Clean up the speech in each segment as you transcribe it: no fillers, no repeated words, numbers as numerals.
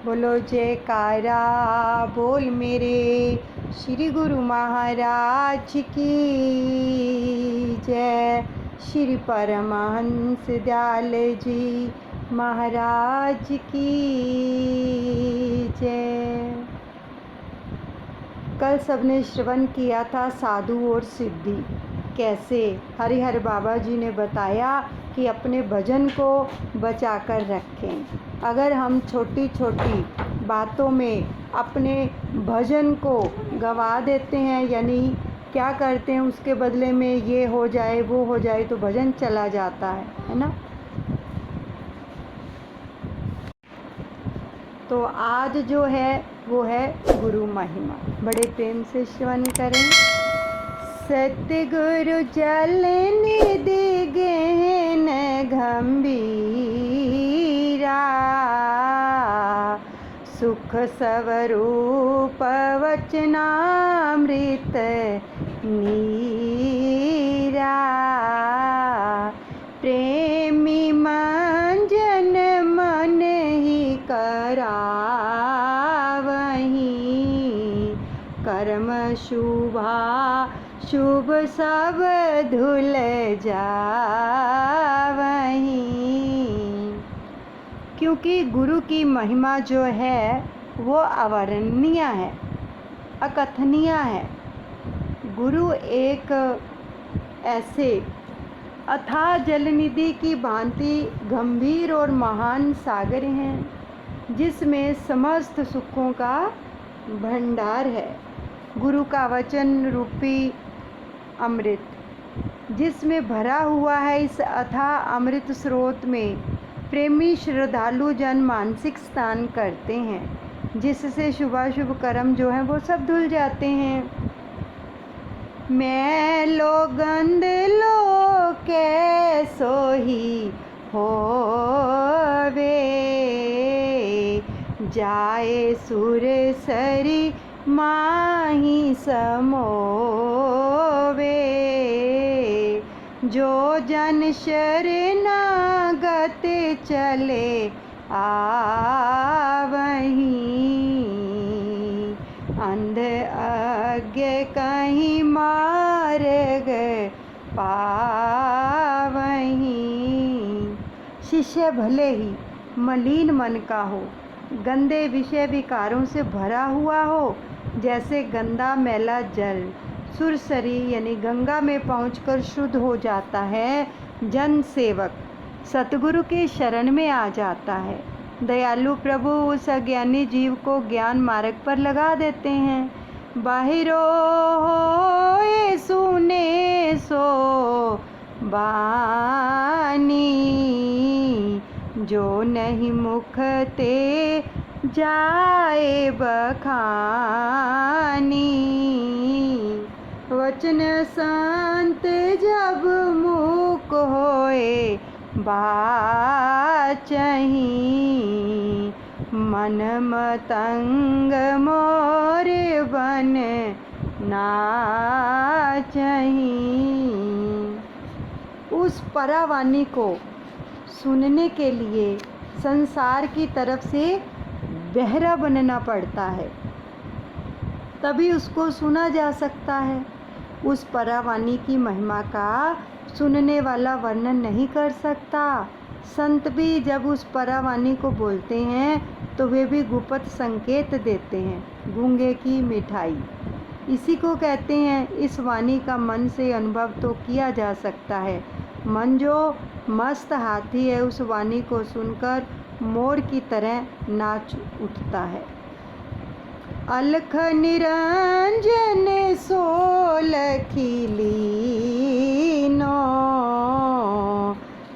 बोलो जयकारा बोल मेरे श्री गुरु महाराज की जय। श्री परमहंस दयाल जी महाराज की जय। कल सबने श्रवण किया था साधु और सिद्धि, कैसे हरिहर बाबा जी ने बताया कि अपने भजन को बचा कर रखें। अगर हम छोटी छोटी बातों में अपने भजन को गंवा देते हैं, यानी क्या करते हैं उसके बदले में ये हो जाए वो हो जाए, तो भजन चला जाता है ना। तो आज जो है वो है गुरु महिमा। बड़े प्रेम से श्रवण करें। सतगुरु जल निधि गहन गंभीरा, सुख स्वरूप वचनामृत नीरा, प्रेमी मंजन मन ही करावहीं, कर्म शुभा शुभ सब धुल जावहीं। क्योंकि गुरु की महिमा जो है वो अवर्णनीय है, अकथनीय है। गुरु एक ऐसे अथाह जलनिधि की भांति गंभीर और महान सागर हैं, जिसमें समस्त सुखों का भंडार है। गुरु का वचन रूपी अमृत जिसमें भरा हुआ है, इस अथाह अमृत स्रोत में प्रेमी श्रद्धालु जन मानसिक स्नान करते हैं, जिससे शुभाशुभ कर्म जो हैं वो सब धुल जाते हैं। मैं लो गंध लो कैसो ही होवे, जाए सुर सरी माही समोवे, जो जन शरणागत चले आवहीं, अंध अज्ञ कहीं मार्ग पावहीं। शिष्य भले ही मलिन मन का हो, गंदे विषय विकारों से भरा हुआ हो, जैसे गंदा मैला जल सुरसरी यानी गंगा में पहुंचकर शुद्ध हो जाता है, जन सेवक सतगुरु के शरण में आ जाता है। दयालु प्रभु उस अज्ञानी जीव को ज्ञान मार्ग पर लगा देते हैं। बाहिरो होए सुने सो बानी, जो नहीं मुख ते जाए बखानी, वचन संत जब मुख होए बाचहीं, मन मतंग मोर बन नाचहीं। उस परावाणी को सुनने के लिए संसार की तरफ से बहरा बनना पड़ता है, तभी उसको सुना जा सकता है। उस परावाणी की महिमा का सुनने वाला वर्णन नहीं कर सकता। संत भी जब उस परावाणी को बोलते हैं तो वे भी गुप्त संकेत देते हैं, गूंगे की मिठाई। इसी को कहते हैं। इस वाणी का मन से अनुभव तो किया जा सकता है। मन जो मस्त हाथी है, उस वाणी को सुनकर मोर की तरह नाच उठता है। अलख निरंजन सोलखी लीनो,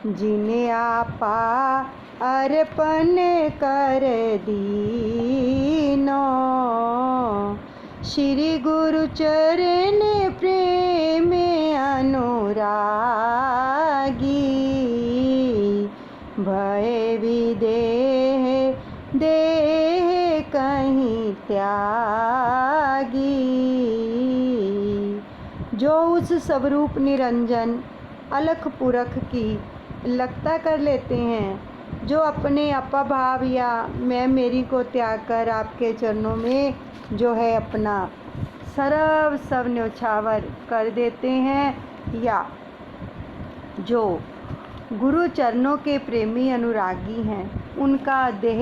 जिने आपा अर्पण कर दीनो, श्री गुरु चरण प्रेम अनुरागी, भय विदेह देह कहीं त्यागी। जो उस स्वरूप निरंजन अलख पुरख की लगता कर लेते हैं, जो अपने अपभाव या मैं मेरी को त्याग कर आपके चरणों में जो है अपना सर्व सब न्यौछावर कर देते हैं, या जो गुरु चरणों के प्रेमी अनुरागी हैं उनका देह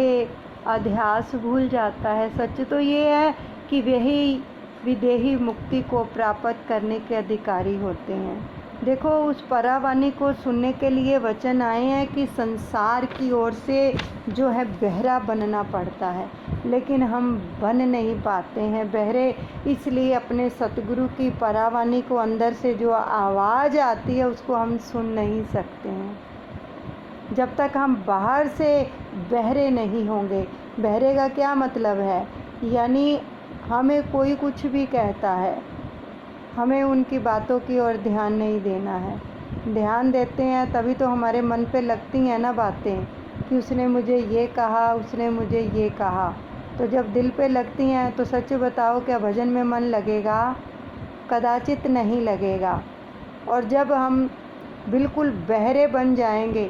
अध्यास भूल जाता है। सच तो ये है कि वही विदेही मुक्ति को प्राप्त करने के अधिकारी होते हैं। देखो, उस परावाणी को सुनने के लिए वचन आए हैं कि संसार की ओर से जो है बहरा बनना पड़ता है, लेकिन हम बन नहीं पाते हैं बहरे, इसलिए अपने सतगुरु की परावाणी को अंदर से जो आवाज़ आती है उसको हम सुन नहीं सकते हैं जब तक हम बाहर से बहरे नहीं होंगे। बहरे का क्या मतलब है? यानी हमें कोई कुछ भी कहता है, हमें उनकी बातों की ओर ध्यान नहीं देना है। ध्यान देते हैं तभी तो हमारे मन पे लगती हैं ना बातें कि उसने मुझे ये कहा, उसने मुझे ये कहा। तो जब दिल पे लगती हैं तो सच बताओ, क्या भजन में मन लगेगा? कदाचित नहीं लगेगा। और जब हम बिल्कुल बहरे बन जाएंगे,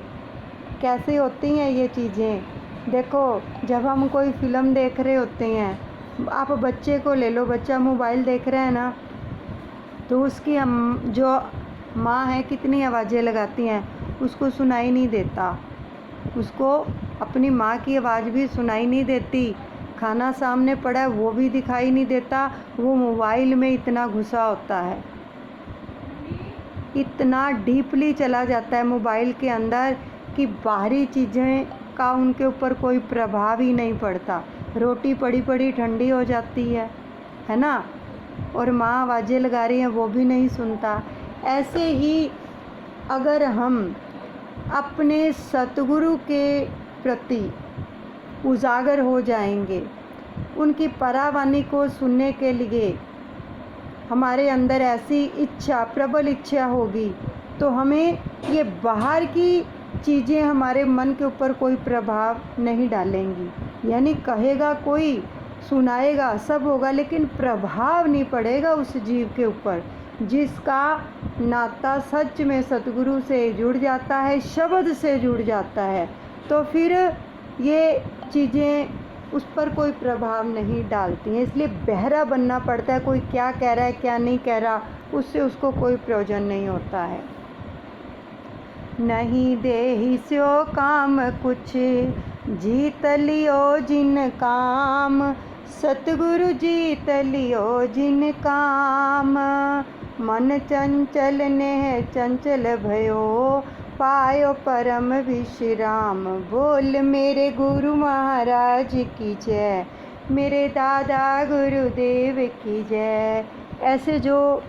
कैसे होती हैं ये चीज़ें? देखो, जब हम कोई फ़िल्म देख रहे होते हैं, आप बच्चे को ले लो, बच्चा मोबाइल देख रहा है ना, तो उसकी जो माँ है कितनी आवाज़ें लगाती हैं, उसको सुनाई नहीं देता, उसको अपनी माँ की आवाज़ भी सुनाई नहीं देती। खाना सामने पड़ा है वो भी दिखाई नहीं देता, वो मोबाइल में इतना घुसा होता है, इतना डीपली चला जाता है मोबाइल के अंदर कि बाहरी चीज़ें का उनके ऊपर कोई प्रभाव ही नहीं पड़ता। रोटी पड़ी पड़ी ठंडी हो जाती है ना, और माँ आवाज़ें लगा रही हैं वो भी नहीं सुनता। ऐसे ही अगर हम अपने सतगुरु के प्रति उजागर हो जाएंगे, उनकी परावाणी को सुनने के लिए हमारे अंदर ऐसी इच्छा, प्रबल इच्छा होगी, तो हमें ये बाहर की चीज़ें हमारे मन के ऊपर कोई प्रभाव नहीं डालेंगी। यानी कहेगा कोई, सुनाएगा, सब होगा, लेकिन प्रभाव नहीं पड़ेगा उस जीव के ऊपर जिसका नाता सच में सतगुरु से जुड़ जाता है, शब्द से जुड़ जाता है। तो फिर ये चीज़ें उस पर कोई प्रभाव नहीं डालती हैं। इसलिए बहरा बनना पड़ता है। कोई क्या कह रहा है क्या नहीं कह रहा, उससे उसको कोई प्रयोजन नहीं होता है। नहीं देहि स्यो काम कुछ, जीत लियो जिन काम, सतगुरु जीत लियो जिन काम। मन चंचल नेह चंचल भयो, पायो परम विश्राम। बोल मेरे गुरु महाराज की जय, मेरे दादा गुरुदेव की जय। ऐसे जो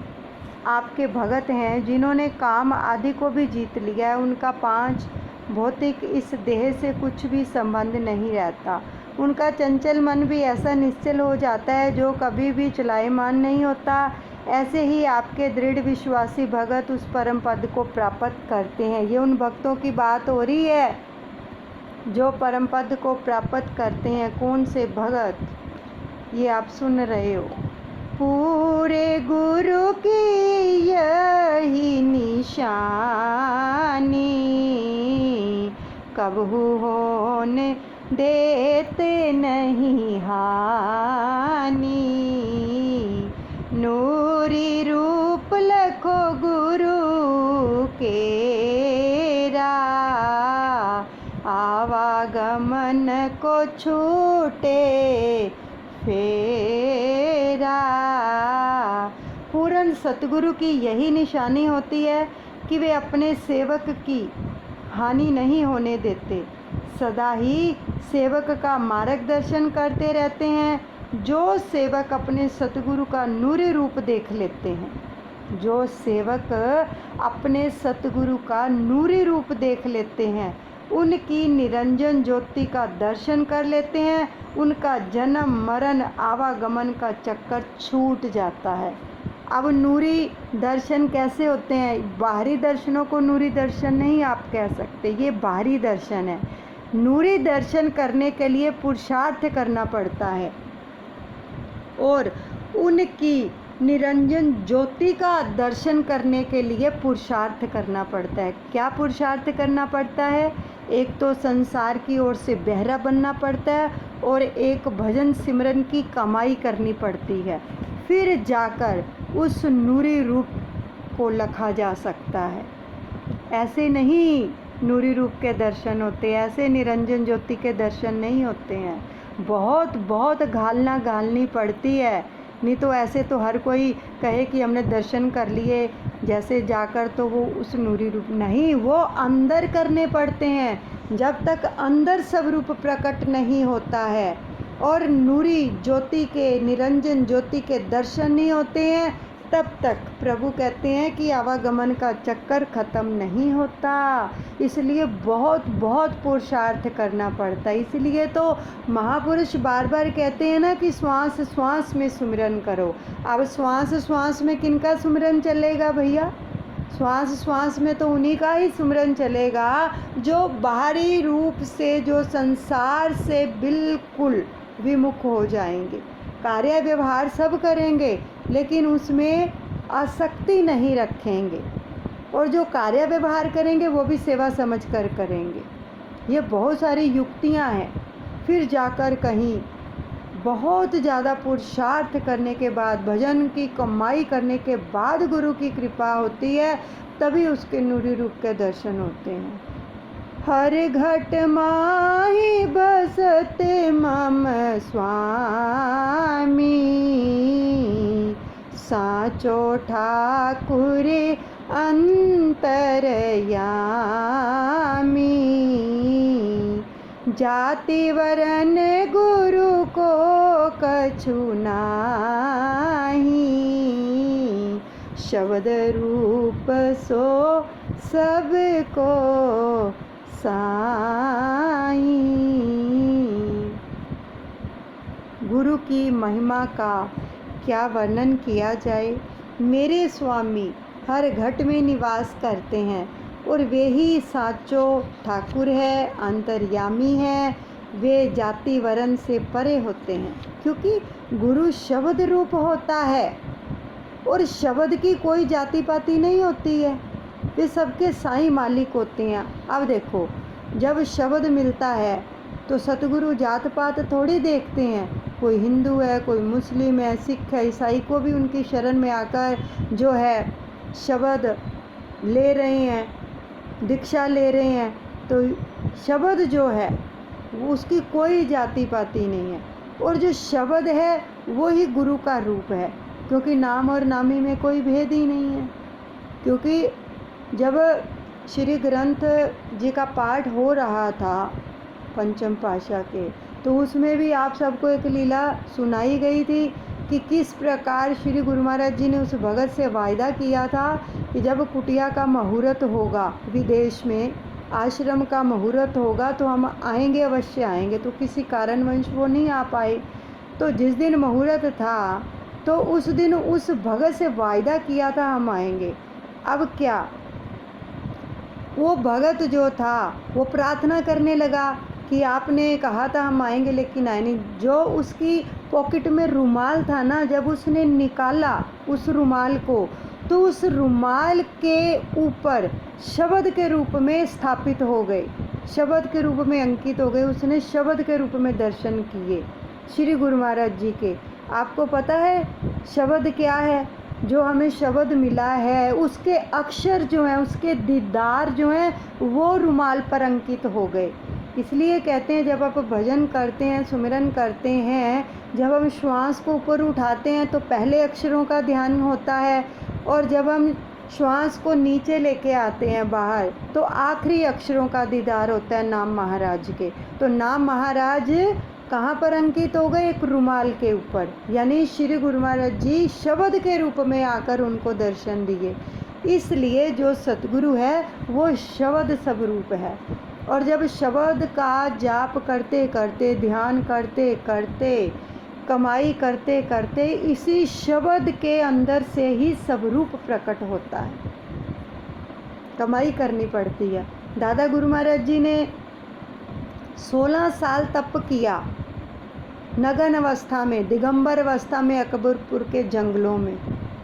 आपके भगत हैं जिन्होंने काम आदि को भी जीत लिया है, उनका 5 भौतिक इस देह से कुछ भी संबंध नहीं रहता। उनका चंचल मन भी ऐसा निश्चल हो जाता है जो कभी भी चलायमान नहीं होता। ऐसे ही आपके दृढ़ विश्वासी भगत उस परम पद को प्राप्त करते हैं। ये उन भक्तों की बात हो रही है जो परम पद को प्राप्त करते हैं। कौन से भगत, ये आप सुन रहे हो। पूरे गुरु की यही निशानी, कबहू होने देते नहीं हानि। नूरी रूप लखो गुरु केरा, आवागमन को छूटे फेरा। पूर्ण सतगुरु की यही निशानी होती है कि वे अपने सेवक की हानि नहीं होने देते, सदा ही सेवक का मार्गदर्शन करते रहते हैं। जो सेवक अपने सतगुरु का नूरी रूप देख लेते हैं, जो सेवक अपने सतगुरु का नूरी रूप देख लेते हैं, उनकी निरंजन ज्योति का दर्शन कर लेते हैं, उनका जन्म मरण आवागमन का चक्कर छूट जाता है। अब नूरी दर्शन कैसे होते हैं? बाहरी दर्शनों को नूरी दर्शन नहीं आप कह सकते, ये बाहरी दर्शन है। नूरी दर्शन करने के लिए पुरुषार्थ करना पड़ता है और उनकी निरंजन ज्योति का दर्शन करने के लिए पुरुषार्थ करना पड़ता है। क्या पुरुषार्थ करना पड़ता है? एक तो संसार की ओर से बहरा बनना पड़ता है और एक भजन सिमरन की कमाई करनी पड़ती है, फिर जाकर उस नूरी रूप को लखा जा सकता है। ऐसे नहीं नूरी रूप के दर्शन होते, ऐसे निरंजन ज्योति के दर्शन नहीं होते हैं। बहुत बहुत घालना घालनी पड़ती है, नहीं तो ऐसे तो हर कोई कहे कि हमने दर्शन कर लिए जैसे जाकर, तो वो उस नूरी रूप नहीं, वो अंदर करने पड़ते हैं। जब तक अंदर सब रूप प्रकट नहीं होता है और नूरी ज्योति के, निरंजन ज्योति के दर्शन नहीं होते हैं, तब तक प्रभु कहते हैं कि आवागमन का चक्कर ख़त्म नहीं होता। इसलिए बहुत बहुत पुरुषार्थ करना पड़ता है। इसलिए तो महापुरुष बार बार कहते हैं ना कि श्वास श्वास में सुमिरन करो। अब श्वास श्वास में किनका सुमिरन चलेगा भैया? श्वास श्वास में तो उन्हीं का ही सुमिरन चलेगा जो बाहरी रूप से, जो संसार से बिल्कुल विमुख हो जाएंगे। कार्य व्यवहार सब करेंगे लेकिन उसमें आसक्ति नहीं रखेंगे, और जो कार्य व्यवहार करेंगे वो भी सेवा समझ कर करेंगे। ये बहुत सारी युक्तियां हैं। फिर जाकर कहीं बहुत ज़्यादा पुरुषार्थ करने के बाद, भजन की कमाई करने के बाद गुरु की कृपा होती है, तभी उसके नूरी रूप के दर्शन होते हैं। हर घट माही बसते मम स्वामी, साचो ठाकुर अंतरयामी। जाति वरन गुरु को कछु नाही, शब्द रूप सो सबको साई। गुरु की महिमा का क्या वर्णन किया जाए। मेरे स्वामी हर घट में निवास करते हैं और वे ही साचो ठाकुर है, अंतर्यामी है। वे जाति वर्ण से परे होते हैं, क्योंकि गुरु शब्द रूप होता है और शब्द की कोई जाति पाति नहीं होती है। वे सबके साईं मालिक होते हैं। अब देखो, जब शब्द मिलता है तो सतगुरु जात पात थोड़ी देखते हैं। कोई हिंदू है, कोई मुस्लिम है, सिख है, ईसाई को भी उनकी शरण में आकर जो है शब्द ले रहे हैं, दीक्षा ले रहे हैं, तो शब्द जो है उसकी कोई जाति पाति नहीं है। और जो शब्द है वो ही गुरु का रूप है, क्योंकि नाम और नामी में कोई भेद ही नहीं है। क्योंकि जब श्री ग्रंथ जी का पाठ हो रहा था पंचम पातशाह के, तो उसमें भी आप सबको एक लीला सुनाई गई थी कि किस प्रकार श्री गुरु महाराज जी ने उस भगत से वायदा किया था कि जब कुटिया का मुहूर्त होगा, विदेश में आश्रम का मुहूर्त होगा, तो हम आएंगे, अवश्य आएंगे। तो किसी कारणवश वो नहीं आ पाए। तो जिस दिन मुहूर्त था तो उस दिन उस भगत से वायदा किया था हम आएंगे। अब क्या, वो भगत जो था वो प्रार्थना करने लगा कि आपने कहा था हम आएंगे लेकिन आए नहीं। जो उसकी पॉकेट में रुमाल था ना, जब उसने निकाला उस रुमाल को, तो उस रुमाल के ऊपर शब्द के रूप में स्थापित हो गए, शब्द के रूप में अंकित हो गए। उसने शब्द के रूप में दर्शन किए श्री गुरु महाराज जी के। आपको पता है शब्द क्या है? जो हमें शब्द मिला है उसके अक्षर जो हैं, उसके दीदार जो हैं, वो रुमाल पर अंकित हो गए। इसलिए कहते हैं जब आप भजन करते हैं, सुमिरन करते हैं, जब हम श्वास को ऊपर उठाते हैं तो पहले अक्षरों का ध्यान होता है, और जब हम श्वास को नीचे लेके आते हैं बाहर, तो आखिरी अक्षरों का दीदार होता है नाम महाराज के। तो नाम महाराज कहाँ पर अंकित हो गए? एक रुमाल के ऊपर। यानी श्री गुरु महाराज जी शब्द के रूप में आकर उनको दर्शन दिए। इसलिए जो सतगुरु है वो शब्द स्वरूप है। और जब शब्द का जाप करते करते, ध्यान करते करते, कमाई करते करते, इसी शब्द के अंदर से ही स्वरूप प्रकट होता है। कमाई करनी पड़ती है। दादा गुरु महाराज जी ने 16 साल तप किया नगन अवस्था में, दिगंबर अवस्था में, अकबरपुर के जंगलों में।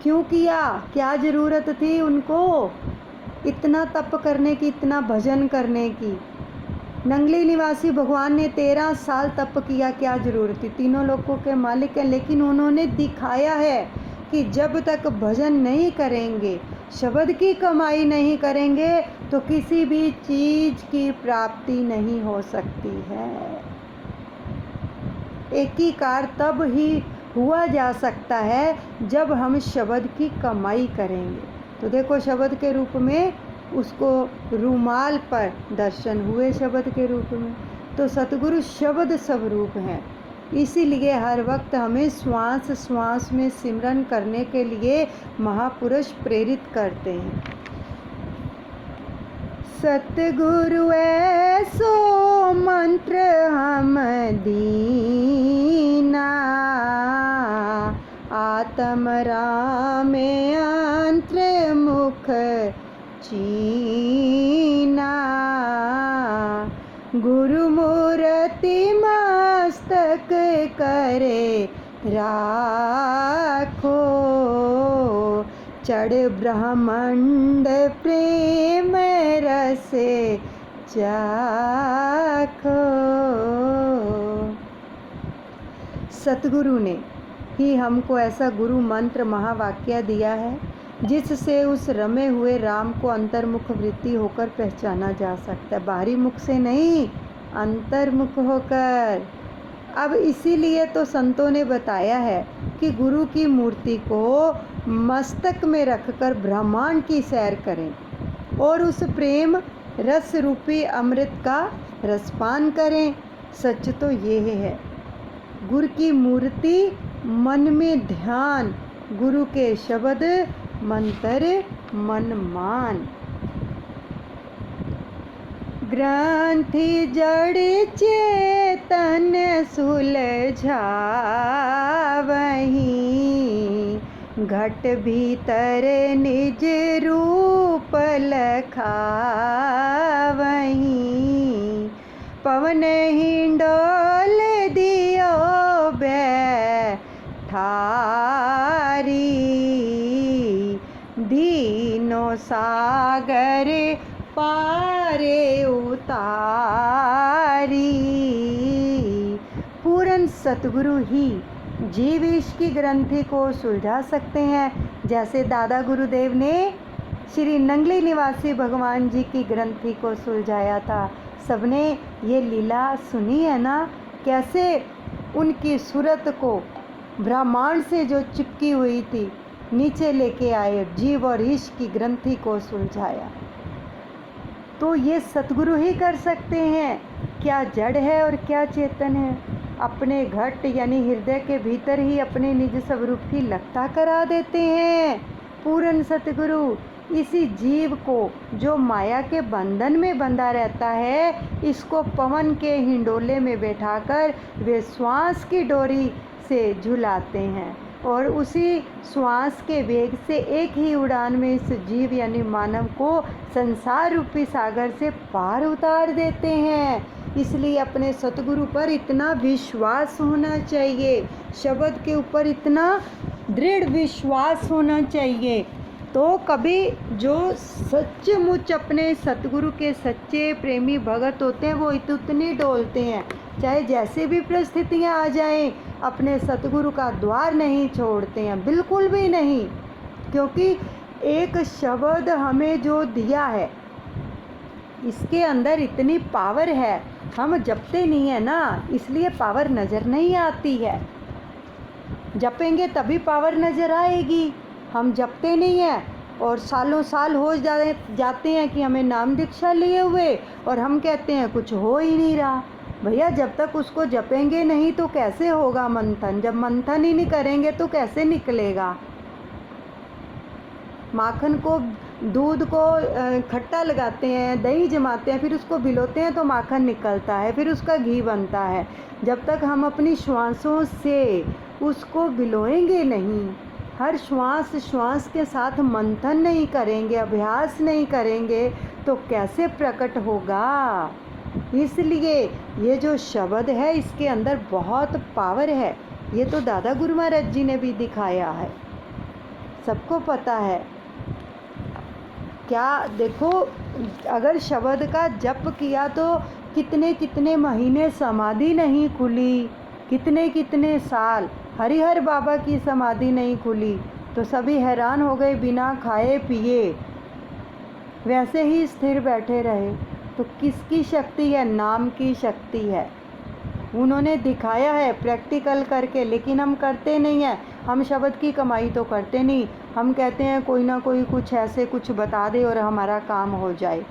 क्यों किया? क्या ज़रूरत थी उनको इतना तप करने की, इतना भजन करने की? नंगली निवासी भगवान ने 13 साल तप किया, क्या जरूरत थी? तीनों लोकों के मालिक हैं, लेकिन उन्होंने दिखाया है कि जब तक भजन नहीं करेंगे, शब्द की कमाई नहीं करेंगे, तो किसी भी चीज़ की प्राप्ति नहीं हो सकती है। एकीकार तब ही हुआ जा सकता है जब हम शब्द की कमाई करेंगे। तो देखो, शब्द के रूप में उसको रूमाल पर दर्शन हुए, शब्द के रूप में। तो सतगुरु शब्द स्वरूप हैं, इसीलिए हर वक्त हमें श्वास श्वास में सिमरन करने के लिए महापुरुष प्रेरित करते हैं। सतगुरु ऐसो मंत्र हम दीना, आत्म राम अंतर मुख चीना, गुरु मूर्ति मस्तक करे राखो, चढ़ ब्रह्मांड प्रेम रस चाखो। सतगुरु ने ही हमको ऐसा गुरु मंत्र महावाक्य दिया है जिससे उस रमे हुए राम को अंतर्मुख वृत्ति होकर पहचाना जा सकता है, बाहरी मुख से नहीं, अंतर्मुख होकर। अब इसीलिए तो संतों ने बताया है कि गुरु की मूर्ति को मस्तक में रखकर ब्रह्मांड की सैर करें और उस प्रेम रस रूपी अमृत का रसपान करें। सच तो ये है, गुरु की मूर्ति, मन में ध्यान, गुरु के शब्द मंत्र मन मान। ग्रंथि जड़ चेतन सुलझावहीं, घट भीतर निज रूप लखावहीं, पवन हिंडोल दियो बैठारी, दीनो सागर पारे उतारी। पूर्ण सतगुरु ही जीव ईश की ग्रंथि को सुलझा सकते हैं, जैसे दादा गुरुदेव ने श्री नंगली निवासी भगवान जी की ग्रंथि को सुलझाया था। सबने ये लीला सुनी है ना, कैसे उनकी सूरत को ब्रह्मांड से जो चिपकी हुई थी नीचे लेके आए, जीव और ईश की ग्रंथि को सुलझाया। तो ये सतगुरु ही कर सकते हैं। क्या जड़ है और क्या चेतन है, अपने घट यानी हृदय के भीतर ही अपने निज स्वरूप की लखता करा देते हैं पूर्ण सतगुरु। इसी जीव को जो माया के बंधन में बंधा रहता है, इसको पवन के हिंडोले में बैठाकर वे श्वास की डोरी से झुलाते हैं और उसी श्वास के वेग से एक ही उड़ान में इस जीव यानी मानव को संसार रूपी सागर से पार उतार देते हैं। इसलिए अपने सतगुरु पर इतना विश्वास होना चाहिए, शब्द के ऊपर इतना दृढ़ विश्वास होना चाहिए। तो कभी जो सचमुच अपने सतगुरु के सच्चे प्रेमी भगत होते हैं वो इतने डोलते हैं, चाहे जैसे भी परिस्थितियां आ जाएं, अपने सतगुरु का द्वार नहीं छोड़ते हैं, बिल्कुल भी नहीं। क्योंकि एक शब्द हमें जो दिया है इसके अंदर इतनी पावर है, हम जपते नहीं है ना, इसलिए पावर नज़र नहीं आती है। जपेंगे तभी पावर नज़र आएगी। हम जपते नहीं हैं और सालों साल हो जाते हैं कि हमें नाम दीक्षा लिए हुए और हम कहते हैं कुछ हो ही नहीं रहा। भैया जब तक उसको जपेंगे नहीं तो कैसे होगा मंथन? जब मंथन ही नहीं करेंगे तो कैसे निकलेगा? माखन को, दूध को खट्टा लगाते हैं, दही जमाते हैं, फिर उसको भिगोते हैं तो माखन निकलता है, फिर उसका घी बनता है। जब तक हम अपनी श्वासों से उसको भिगोएंगे नहीं, हर श्वास श्वास के साथ मंथन नहीं करेंगे, अभ्यास नहीं करेंगे, तो कैसे प्रकट होगा? इसलिए ये जो शब्द है इसके अंदर बहुत पावर है। ये तो दादा गुरु महाराज जी ने भी दिखाया है, सबको पता है। क्या देखो, अगर शब्द का जप किया तो कितने कितने महीने समाधि नहीं खुली, कितने कितने साल हरिहर बाबा की समाधि नहीं खुली, तो सभी हैरान हो गए, बिना खाए पिए वैसे ही स्थिर बैठे रहे। तो किसकी शक्ति है? नाम की शक्ति है। उन्होंने दिखाया है प्रैक्टिकल करके, लेकिन हम करते नहीं हैं। हम शब्द की कमाई तो करते नहीं, हम कहते हैं कोई ना कोई कुछ ऐसे कुछ बता दे और हमारा काम हो जाए।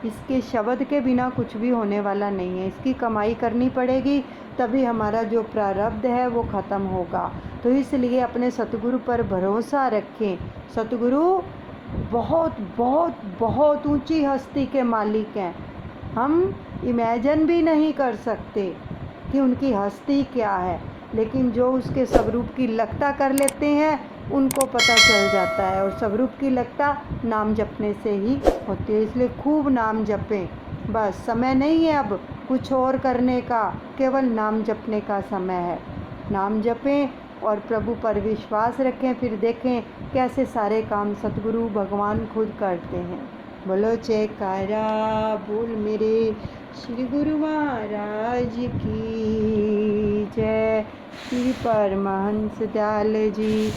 इसके शब्द के बिना कुछ भी होने वाला नहीं है, इसकी कमाई करनी पड़ेगी, तभी हमारा जो प्रारब्ध है वो ख़त्म होगा। तो इसलिए अपने सतगुरु पर भरोसा रखें। सतगुरु बहुत बहुत बहुत ऊंची हस्ती के मालिक हैं। हम इमेजिन भी नहीं कर सकते कि उनकी हस्ती क्या है, लेकिन जो उसके स्वरूप की लगता कर लेते हैं उनको पता चल जाता है। और स्वरूप की लगता नाम जपने से ही होती है, इसलिए खूब नाम जपें। बस समय नहीं है अब कुछ और करने का, केवल नाम जपने का समय है। नाम जपें और प्रभु पर विश्वास रखें, फिर देखें कैसे सारे काम सतगुरु भगवान खुद करते हैं। बोलो जयकारा बोल मेरे श्री गुरु महाराज की जय। श्री परमहंस दयाल जी।